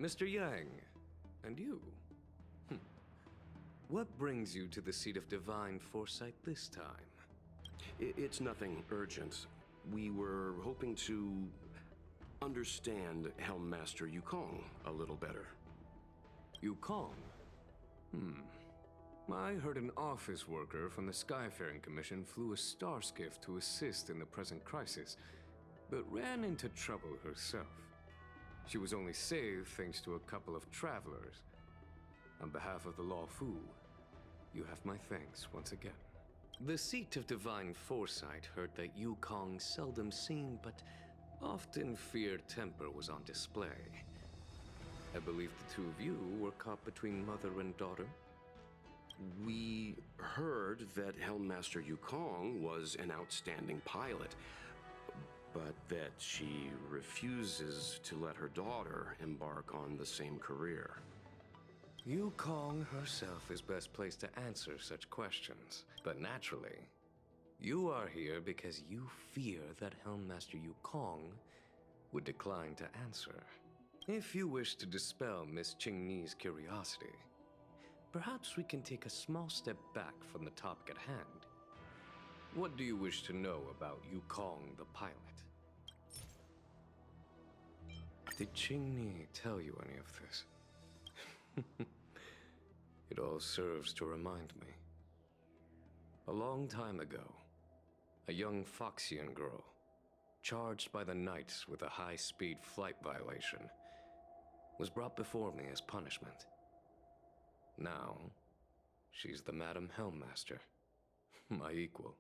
Mr. Yang, and you? What brings you to the seat of divine foresight this time? It's nothing urgent. We were hoping to understand Helm Master Yukong a little better. Yukong? I heard an office worker from the Skyfaring Commission flew a star skiff to assist in the present crisis, but ran into trouble herself. She was only saved thanks to a couple of travelers. On behalf of the Law Fu, you have my thanks once again. The seat of divine foresight heard that Yukong's seldom seen but often feared temper was on display. I believe the two of you were caught between mother and daughter. We heard that Helm Master Yukong was an outstanding pilot, but that she refuses to let her daughter embark on the same career. Yukong herself is best placed to answer such questions, but naturally, you are here because you fear that Helm Master Yukong would decline to answer. If you wish to dispel Miss Qingni's curiosity, perhaps we can take a small step back from the topic at hand. What do you wish to know about Yukong the pilot? Did Qingni tell you any of this? It all serves to remind me. A long time ago, a young Foxian girl, charged by the Knights with a high-speed flight violation, was brought before me as punishment. Now, she's the Madam Helmmaster, my equal.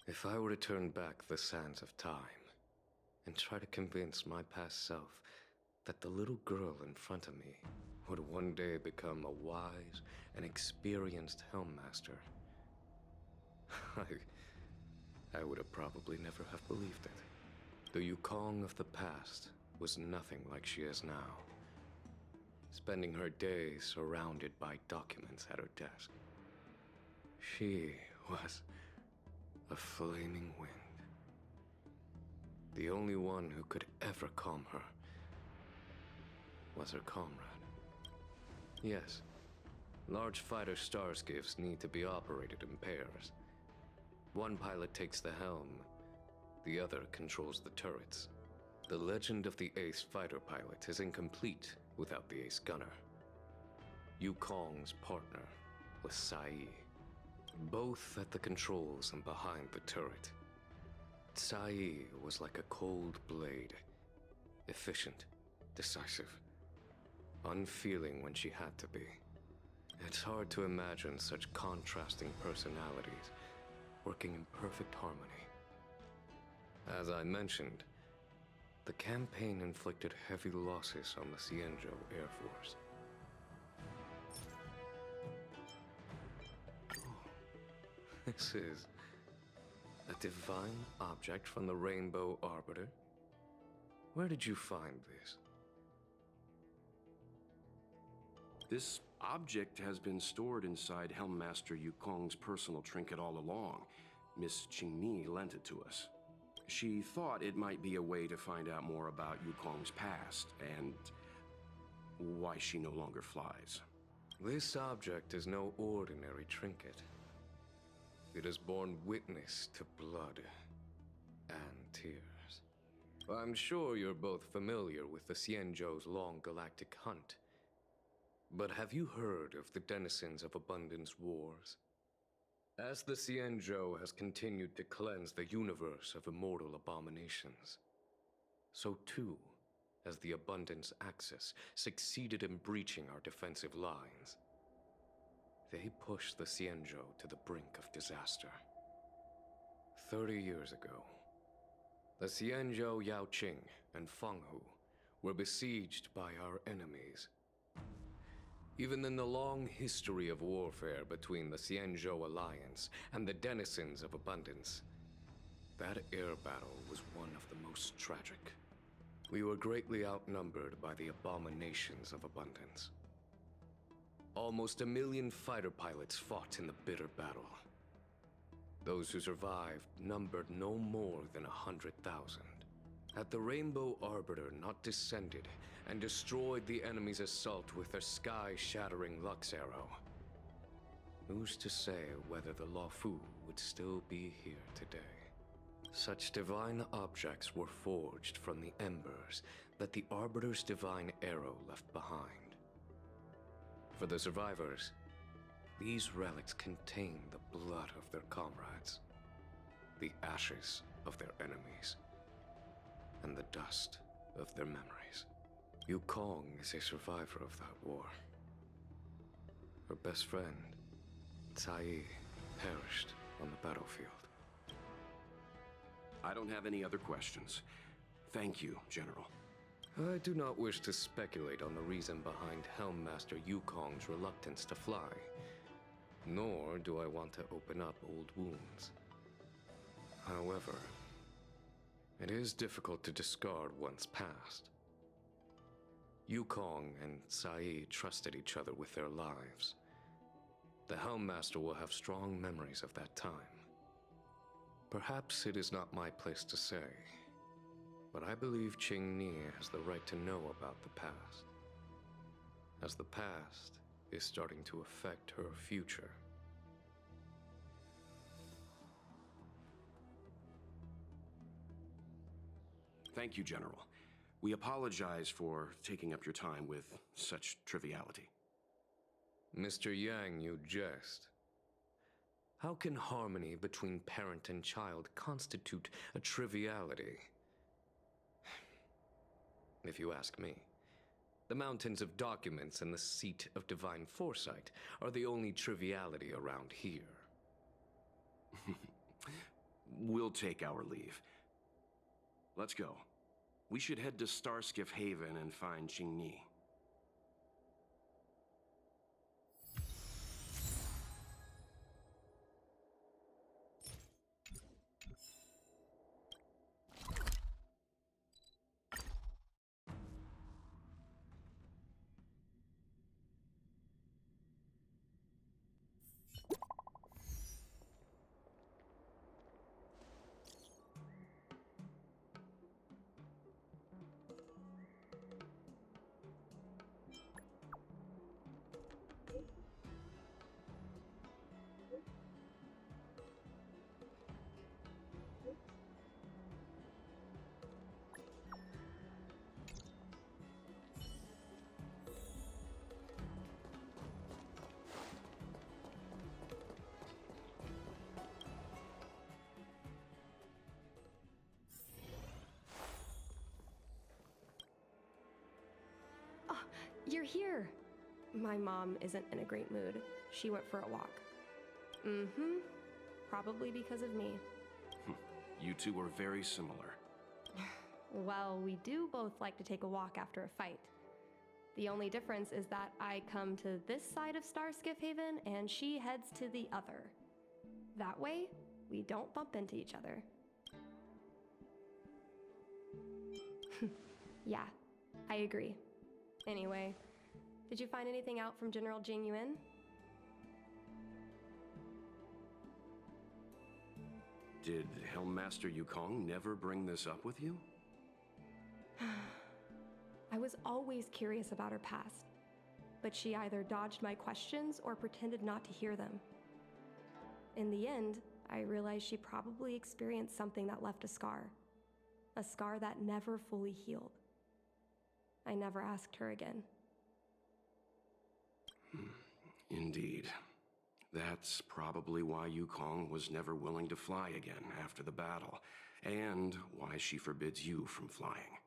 If I were to turn back the sands of time and try to convince my past self that the little girl in front of me would one day become a wise and experienced Helmmaster, I would have probably never have believed it. The Yukong of the past was nothing like she is now, spending her days surrounded by documents at her desk. She was a flaming wind. The only one who could ever calm her was her comrade. Yes, large fighter starskiffs need to be operated in pairs. One pilot takes the helm, the other controls the turrets. The legend of the ace fighter pilot is incomplete without the ace gunner. Yukong's partner was Sai, both at the controls and behind the turret. Sai was like a cold blade, efficient, decisive, unfeeling when she had to be. It's hard to imagine such contrasting personalities working in perfect harmony. As I mentioned, the campaign inflicted heavy losses on the Xianzhou Air Force. This is a divine object from the Rainbow Arbiter. Where did you find this? This object has been stored inside Helm Master Yukong's personal trinket all along. Miss Qingni lent it to us. She thought it might be a way to find out more about Yukong's past and why she no longer flies. This object is no ordinary trinket. It has borne witness to blood and tears. I'm sure you're both familiar with the Xianzhou's long galactic hunt. But have you heard of the denizens of Abundance Wars? As the Xianzhou has continued to cleanse the universe of immortal abominations, so too has the Abundance Axis succeeded in breaching our defensive lines. They pushed the Xianzhou to the brink of disaster. 30 years ago, the Xianzhou Yaoqing and Fenghu were besieged by our enemies. Even in the long history of warfare between the Xianzhou Alliance and the denizens of Abundance, that air battle was one of the most tragic. We were greatly outnumbered by the abominations of Abundance. Almost 1 million fighter pilots fought in the bitter battle. Those who survived numbered no more than 100,000. Had the Rainbow Arbiter not descended and destroyed the enemy's assault with their sky-shattering Lux Arrow. Who's to say whether the Luofu would still be here today? Such divine objects were forged from the embers that the Arbiter's divine arrow left behind. For the survivors, these relics contain the blood of their comrades, the ashes of their enemies, and the dust of their memories. Yukong is a survivor of that war. Her best friend, Tsai, perished on the battlefield. I don't have any other questions. Thank you, General. I do not wish to speculate on the reason behind Helmmaster Yukong's reluctance to fly, nor do I want to open up old wounds. However, it is difficult to discard one's past. Yukong and Tsai trusted each other with their lives. The Helmmaster will have strong memories of that time. Perhaps it is not my place to say, but I believe Qingni has the right to know about the past, as the past is starting to affect her future. Thank you, General. We apologize for taking up your time with such triviality. Mr. Yang, you jest. How can harmony between parent and child constitute a triviality? If you ask me, the mountains of documents and the seat of divine foresight are the only triviality around here. We'll take our leave. Let's go. We should head to Starskiff Haven and find Qingni. You're here. My mom isn't in a great mood. She went for a walk. Probably because of me. You two are very similar. Well, we do both like to take a walk after a fight. The only difference is that I come to this side of Starskiff Haven and she heads to the other. That way, we don't bump into each other. Yeah, I agree. Anyway, did you find anything out from General Jing Yuan? Did Helmmaster Yukong never bring this up with you? I was always curious about her past, but she either dodged my questions or pretended not to hear them. In the end, I realized she probably experienced something that left a scar that never fully healed. I never asked her again. Indeed. That's probably why Yukong was never willing to fly again after the battle, and why she forbids you from flying.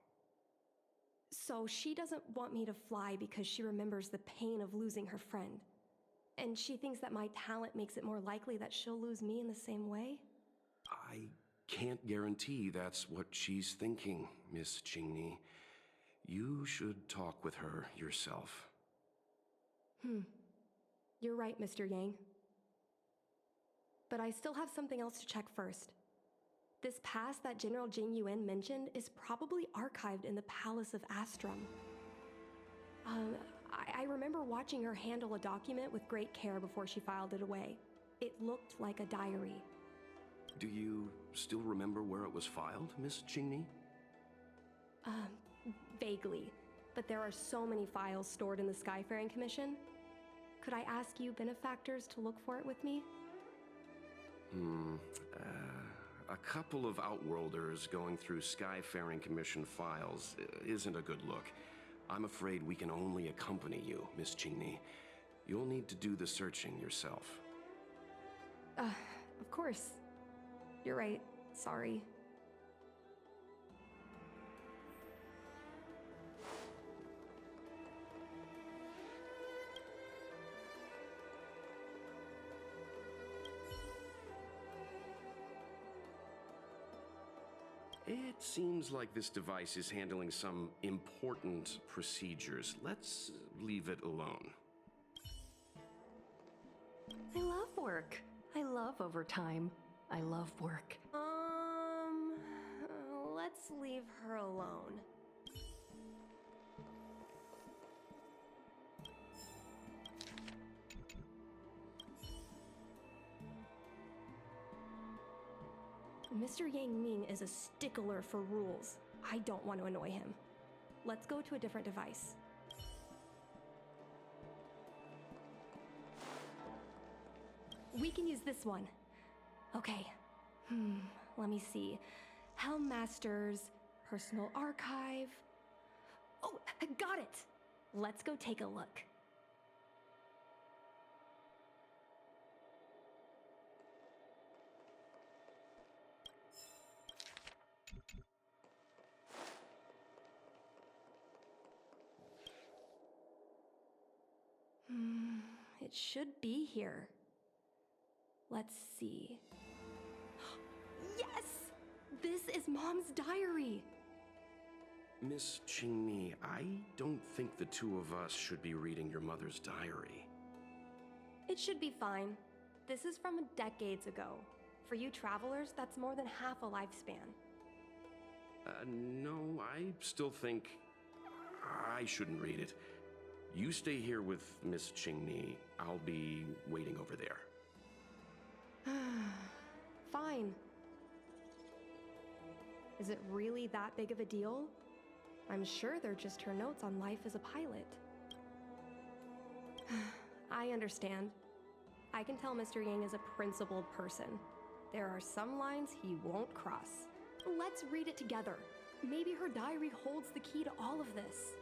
So she doesn't want me to fly because she remembers the pain of losing her friend. And she thinks that my talent makes it more likely that she'll lose me in the same way? I can't guarantee that's what she's thinking, Miss Qingni. You should talk with her yourself. You're right, Mr. Yang. But I still have something else to check first. This past that General Jing Yuan mentioned is probably archived in the Palace of Astrum. I remember watching her handle a document with great care before she filed it away. It looked like a diary. Do you still remember where it was filed, Miss Qingni? Vaguely. but there are so many files stored in the Skyfaring Commission. Could I ask you benefactors to look for it with me? A couple of Outworlders going through Skyfaring Commission files isn't a good look. I'm afraid we can only accompany you, Miss Qingni. You'll need to do the searching yourself. Of course. You're right. Sorry. It seems like this device is handling some important procedures. Let's leave it alone. I love work. I love overtime. I love work. Let's leave her alone. Mr. Yang Ming is a stickler for rules. I don't want to annoy him. Let's go to a different device. We can use this one. Okay. Let me see. Helmmaster's personal archive. Oh, got it! Let's go take a look. It should be here. Let's see. Yes! This is Mom's diary! Miss Qingni, I don't think the two of us should be reading your mother's diary. It should be fine. This is from decades ago. For you travelers, that's more than half a lifespan. No, I still think I shouldn't read it. You stay here with Miss Qingni. I'll be waiting over there. Fine. Is it really that big of a deal? I'm sure they're just her notes on life as a pilot. I understand. I can tell Mr. Yang is a principled person. There are some lines he won't cross. Let's read it together. Maybe her diary holds the key to all of this.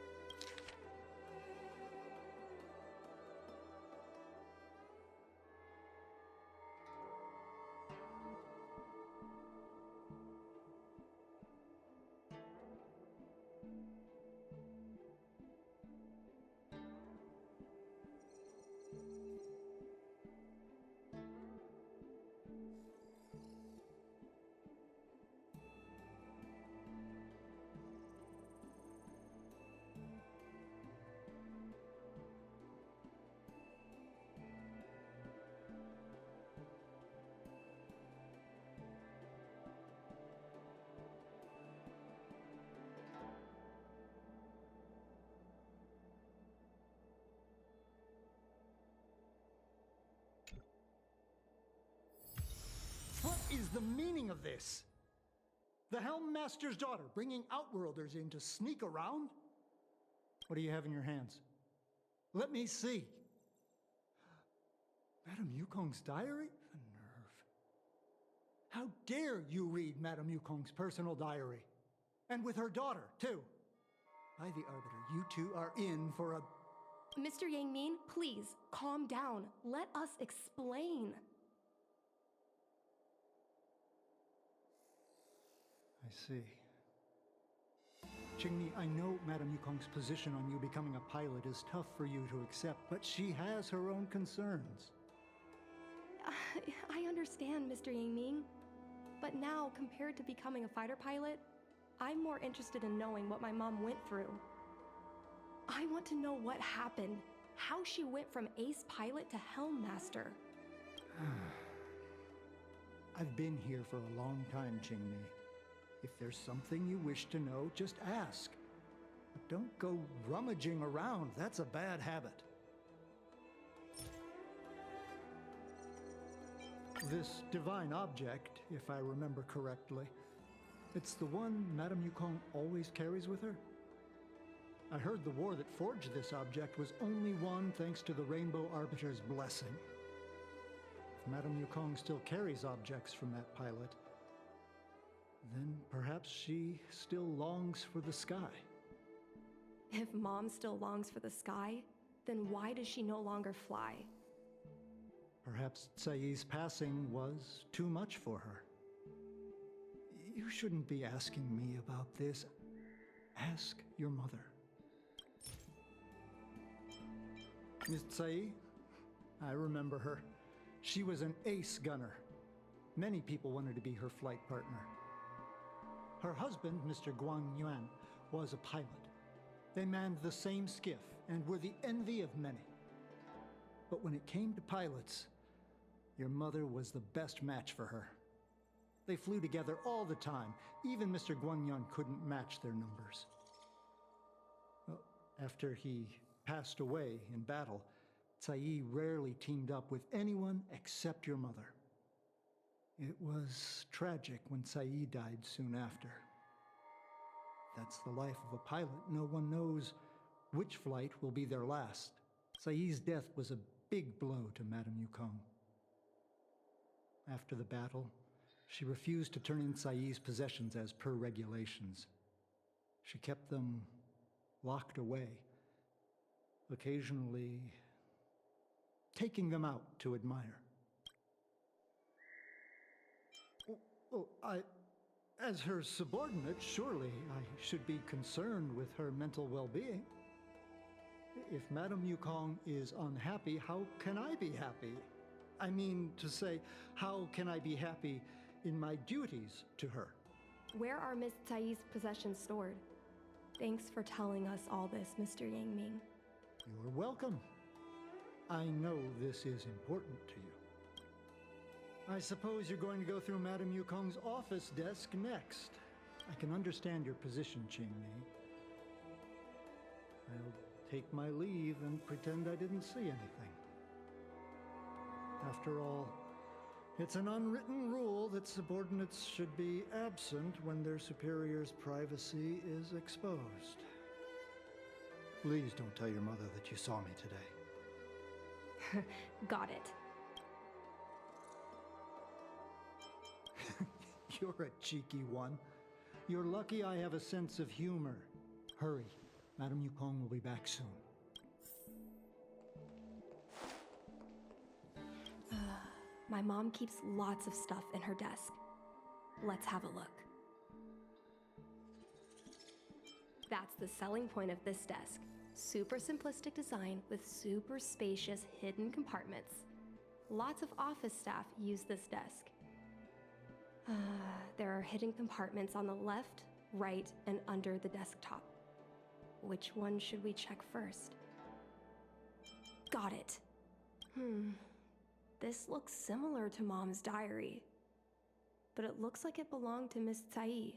What is the meaning of this? The Helmmaster's daughter bringing Outworlders in to sneak around? What do you have in your hands? Let me see. Madame Yukong's diary? The nerve. How dare you read Madame Yukong's personal diary? And with her daughter, too. By the Arbiter, you two are in for a... Mr. Yang Min, please, calm down. Let us explain. I see. Qingni, I know Madame Yukong's position on you becoming a pilot is tough for you to accept, but she has her own concerns. I understand, Mr. Yang Ming. But now, compared to becoming a fighter pilot, I'm more interested in knowing what my mom went through. I want to know what happened, how she went from ace pilot to Helmmaster. I've been here for a long time, Qingni. If there's something you wish to know, just ask. But don't go rummaging around. That's a bad habit. This divine object, if I remember correctly, it's the one Madame Yukong always carries with her? I heard the war that forged this object was only won thanks to the Rainbow Arbiter's blessing. If Madame Yukong still carries objects from that pilot, then perhaps she still longs for the sky. If Mom still longs for the sky, then why does she no longer fly? Perhaps Tsai's passing was too much for her. You shouldn't be asking me about this. Ask your mother. Miss Tsai, I remember her. She was an ace gunner. Many people wanted to be her flight partner. Her husband, Mr. Guang Yuan, was a pilot. They manned the same skiff and were the envy of many. But when it came to pilots, your mother was the best match for her. They flew together all the time. Even Mr. Guangyun couldn't match their numbers. Well, after he passed away in battle, Tsai rarely teamed up with anyone except your mother. It was tragic when Tsai died soon after. That's the life of a pilot. No one knows which flight will be their last. Tsai's death was a big blow to Madame Yukong. After the battle, she refused to turn in Tsai's possessions as per regulations. She kept them locked away, occasionally taking them out to admire. Well, as her subordinate, surely I should be concerned with her mental well-being. If Madame Yukong is unhappy, how can I be happy? I mean to say, how can I be happy in my duties to her? Where are Miss Tsai's possessions stored? Thanks for telling us all this, Mr. Yang Ming. You're welcome. I know this is important to you. I suppose you're going to go through Madame Yukong's office desk next. I can understand your position, Qingmi. I'll take my leave and pretend I didn't see anything. After all, it's an unwritten rule that subordinates should be absent when their superior's privacy is exposed. Please don't tell your mother that you saw me today. Got it. You're a cheeky one. You're lucky I have a sense of humor. Hurry. Madame Yukong will be back soon. My mom keeps lots of stuff in her desk. Let's have a look. That's the selling point of this desk. Super simplistic design with super spacious hidden compartments. Lots of office staff use this desk. There are hidden compartments on the left, right, and under the desktop. Which one should we check first? Got it. This looks similar to Mom's diary, but it looks like it belonged to Miss Tsai.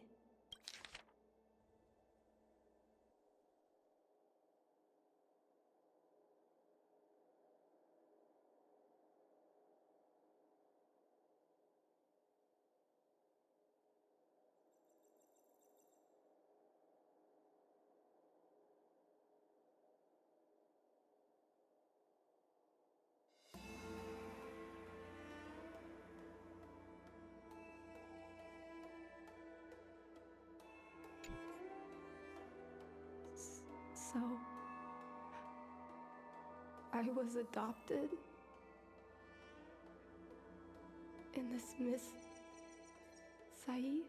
So, I was adopted? And this Miss Tsai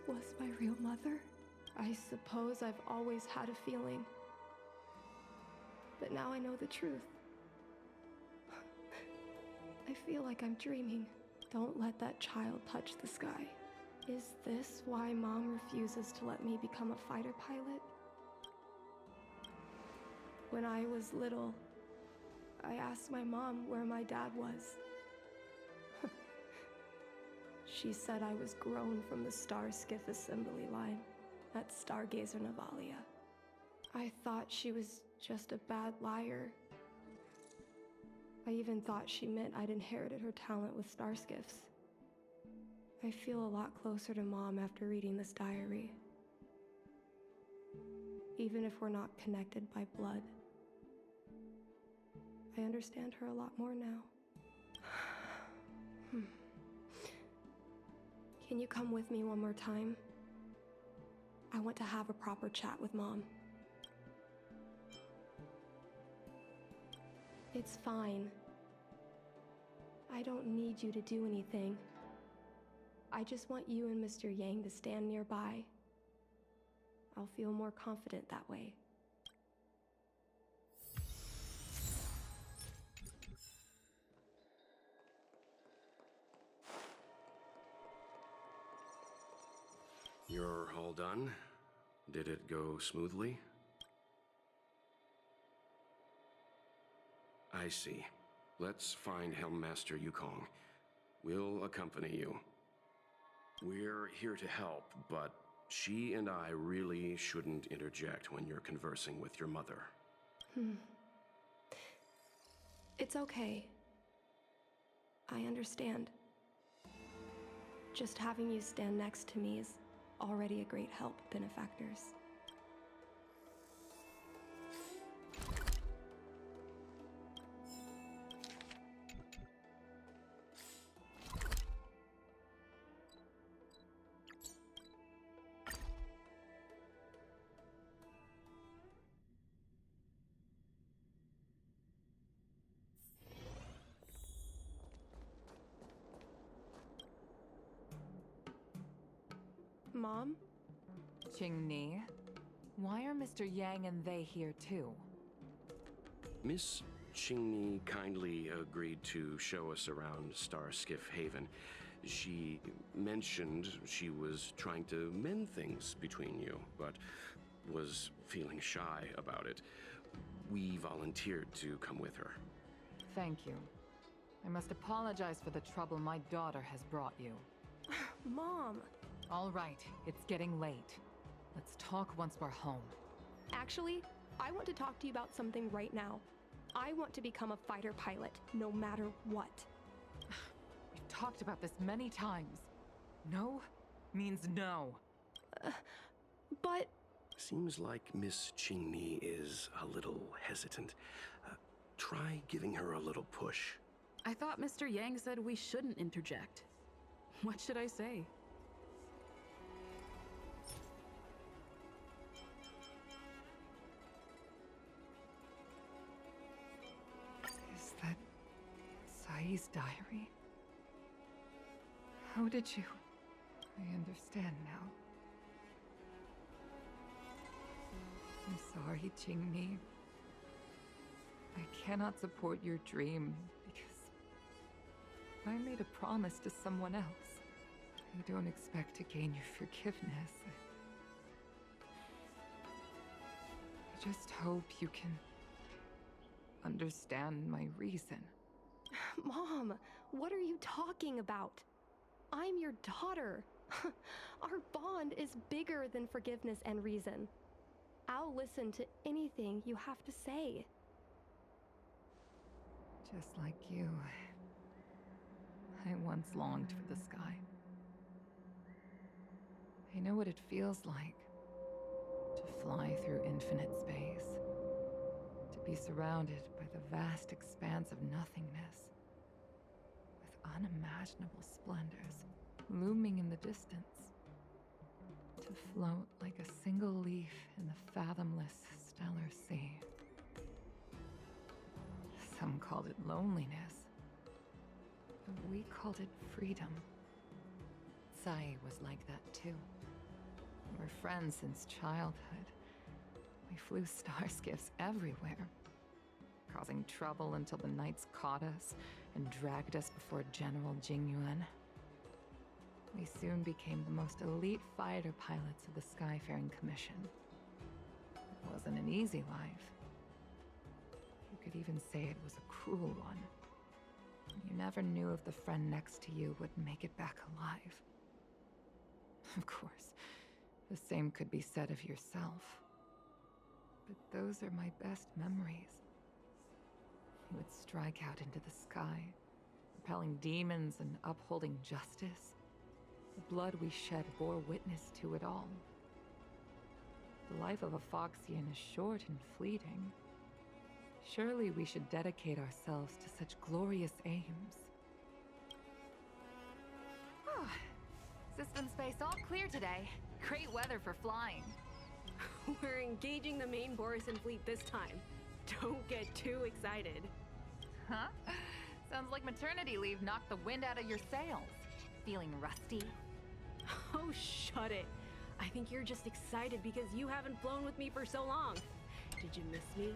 was my real mother? I suppose I've always had a feeling. But now I know the truth. I feel like I'm dreaming. Don't let that child touch the sky. Is this why Mom refuses to let me become a fighter pilot? When I was little, I asked my mom where my dad was. She said I was grown from the Star Skiff assembly line at Stargazer Navalia. I thought she was just a bad liar. I even thought she meant I'd inherited her talent with star skiffs. I feel a lot closer to Mom after reading this diary. even if we're not connected by blood. I understand her a lot more now. Can you come with me one more time? I want to have a proper chat with Mom. It's fine. I don't need you to do anything. I just want you and Mr. Yang to stand nearby. I'll feel more confident that way. You're all done? Did it go smoothly? I see. Let's find Helmmaster Yukong. We'll accompany you. We're here to help, but she and I really shouldn't interject when you're conversing with your mother. It's okay. I understand. Just having you stand next to me is already a great help, benefactors. Mom? Qingni, why are Mr. Yang and they here too? Miss Qingni kindly agreed to show us around Starskiff Haven. She mentioned she was trying to mend things between you, but was feeling shy about it. We volunteered to come with her. Thank you. I must apologize for the trouble my daughter has brought you. Mom! All right, it's getting late. Let's talk once we're home. Actually, I want to talk to you about something right now. I want to become a fighter pilot, no matter what. We've talked about this many times. No means no. But... Seems like Miss Qingni is a little hesitant. Try giving her a little push. I thought Mr. Yang said we shouldn't interject. What should I say? Is that Sai's diary? How did you... I understand now. I'm sorry, Qingni. I cannot support your dream because I made a promise to someone else. I don't expect to gain your forgiveness. I just hope you can understand my reason. Mom, what are you talking about? I'm your daughter. Our bond is bigger than forgiveness and reason. I'll listen to anything you have to say. Just like you, I once longed for the sky. I know what it feels like to fly through infinite space, to be surrounded by the vast expanse of nothingness, with unimaginable splendors looming in the distance, to float like a single leaf in the fathomless stellar sea. Some called it loneliness, but we called it freedom. Sai was like that too. We were friends since childhood. We flew star skiffs everywhere, causing trouble until the knights caught us and dragged us before General Jingyuan. We soon became the most elite fighter pilots of the Skyfaring Commission. It wasn't an easy life. You could even say it was a cruel one. You never knew if the friend next to you would make it back alive. Of course, the same could be said of yourself. But those are my best memories. You would strike out into the sky, repelling demons and upholding justice. The blood we shed bore witness to it all. The life of a Foxian is short and fleeting. Surely we should dedicate ourselves to such glorious aims. System space all clear today. Great weather for flying. We're engaging the main Borisan fleet this time. Don't get too excited. Huh? Sounds like maternity leave knocked the wind out of your sails. Feeling rusty? Oh, shut it. I think you're just excited because you haven't flown with me for so long. Did you miss me?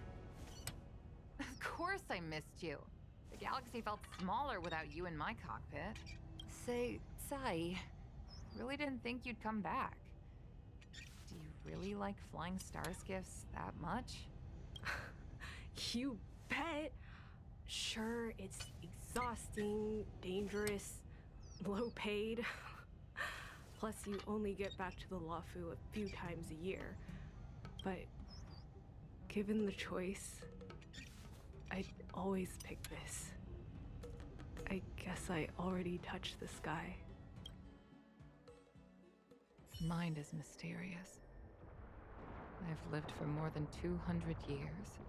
Of course I missed you. The galaxy felt smaller without you in my cockpit. Say, Sai, really didn't think you'd come back. Do you really like flying star skiffs that much? You bet. Sure, it's exhausting, dangerous, low paid. Plus, you only get back to the Luofu a few times a year. But given the choice, I'd always pick this. I guess I already touched the sky. Mind is mysterious. I've lived for more than 200 years.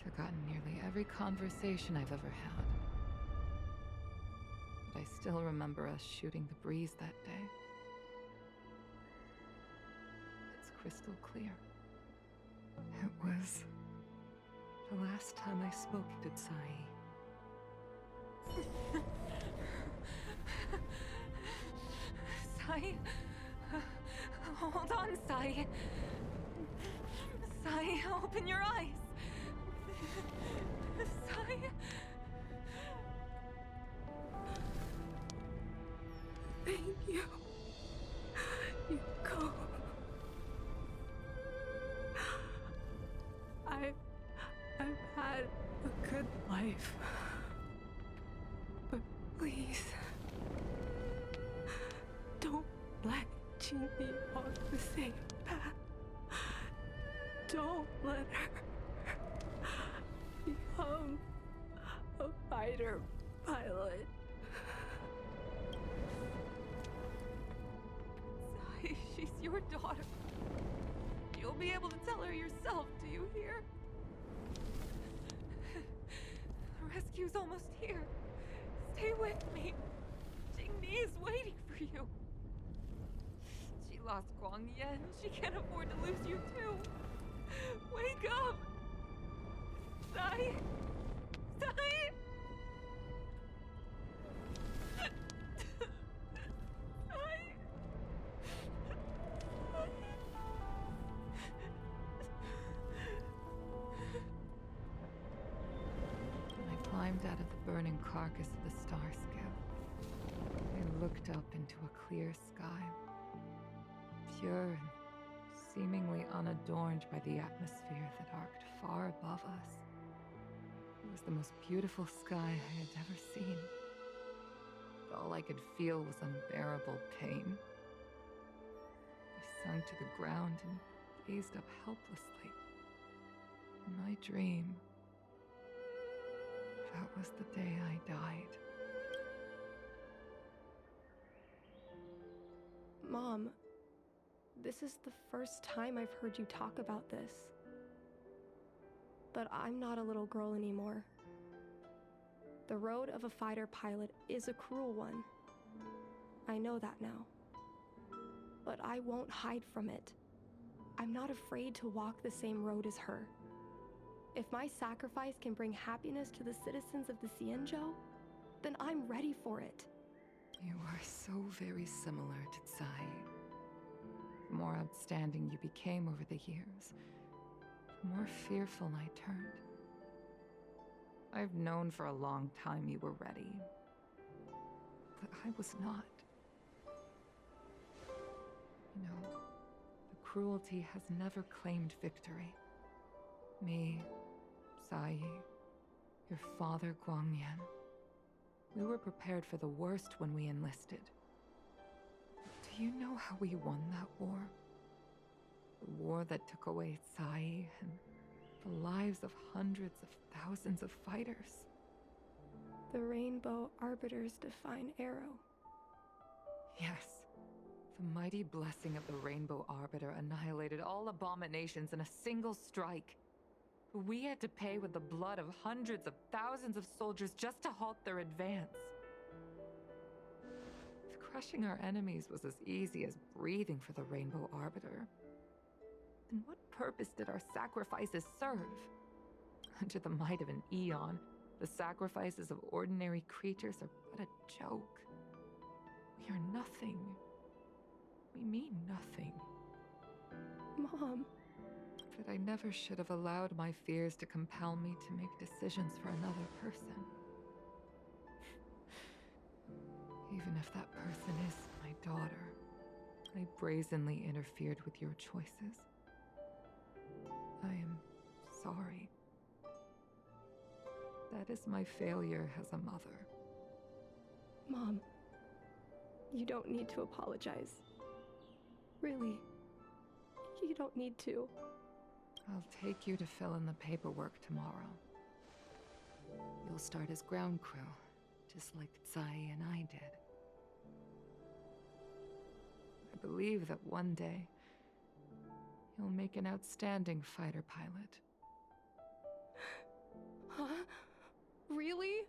Forgotten nearly every conversation I've ever had. But I still remember us shooting the breeze that day. It's crystal clear. It was the last time I spoke to Sai. Sai? Hold on, Sai. Sai, open your eyes. Sai? Thank you. You come. I've had a good life. But please, don't let Chinny walk the same path. Don't let her become a fighter pilot. Sai, she's your daughter. You'll be able to tell her yourself, do you hear? The rescue's almost here. Stay with me. Jingni is waiting for you. She lost Guang Yan. She can't afford to lose you too. Wake up! Sai! Sai! I climbed out of the burning carcass of the star skiff. I looked up into a clear sky, pure and seemingly unadorned by the atmosphere that arced far above us. It was the most beautiful sky I had ever seen. But all I could feel was unbearable pain. I sunk to the ground and gazed up helplessly. In my dream, that was the day I died. Mom, this is the first time I've heard you talk about this. But I'm not a little girl anymore. The road of a fighter pilot is a cruel one. I know that now. But I won't hide from it. I'm not afraid to walk the same road as her. If my sacrifice can bring happiness to the citizens of the Xianzhou, then I'm ready for it. You are so very similar to Tsai. The more outstanding you became over the years, the more fearful I turned. I've known for a long time you were ready, but I was not. You know, the cruelty has never claimed victory. Me, Sai, your father Guangyan. We were prepared for the worst when we enlisted. Do you know how we won that war? The war that took away Sai and the lives of hundreds of thousands of fighters. The Rainbow Arbiter's Divine Arrow. Yes, The mighty blessing of the Rainbow Arbiter annihilated all abominations in a single strike. We had to pay with the blood of hundreds of thousands of soldiers just to halt their advance. If crushing our enemies was as easy as breathing for the Rainbow Arbiter, then what purpose did our sacrifices serve? Under the might of an eon, the sacrifices of ordinary creatures are but a joke. We are nothing. We mean nothing. Mom. But I never should have allowed my fears to compel me to make decisions for another person. Even if that person is my daughter, I brazenly interfered with your choices. I am sorry. That is my failure as a mother. Mom, you don't need to apologize. Really, you don't need to. I'll take you to fill in the paperwork tomorrow. You'll start as ground crew, just like Tsai and I did. I believe that one day, you'll make an outstanding fighter pilot. Huh? Really?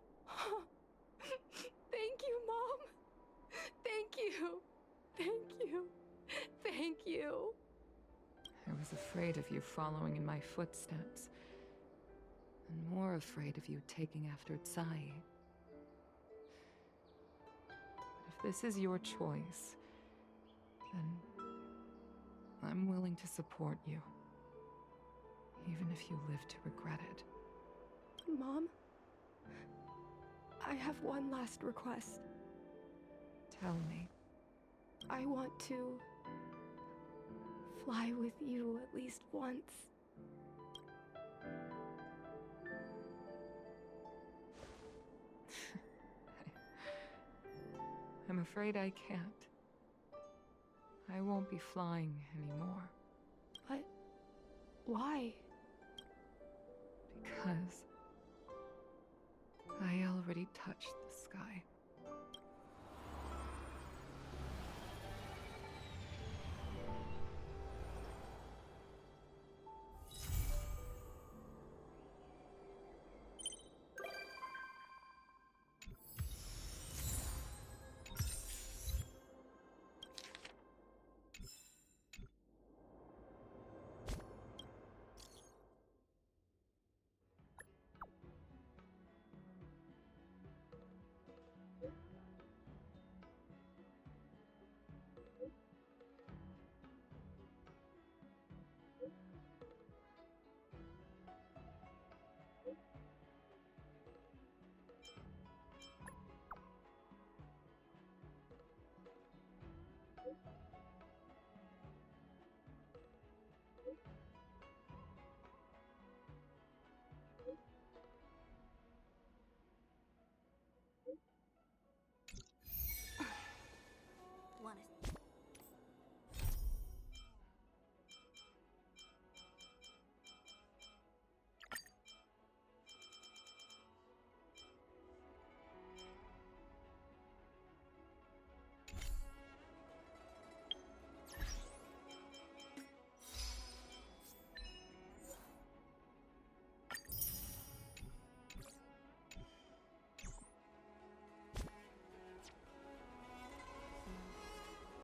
Thank you, Mom. Thank you. Thank you. Thank you. I was afraid of you following in my footsteps, and more afraid of you taking after Tsai. But if this is your choice, then I'm willing to support you, even if you live to regret it. Mom, I have one last request. Tell me. I want to fly with you at least once. I'm afraid I can't. I won't be flying anymore. But why? Because I already touched the sky.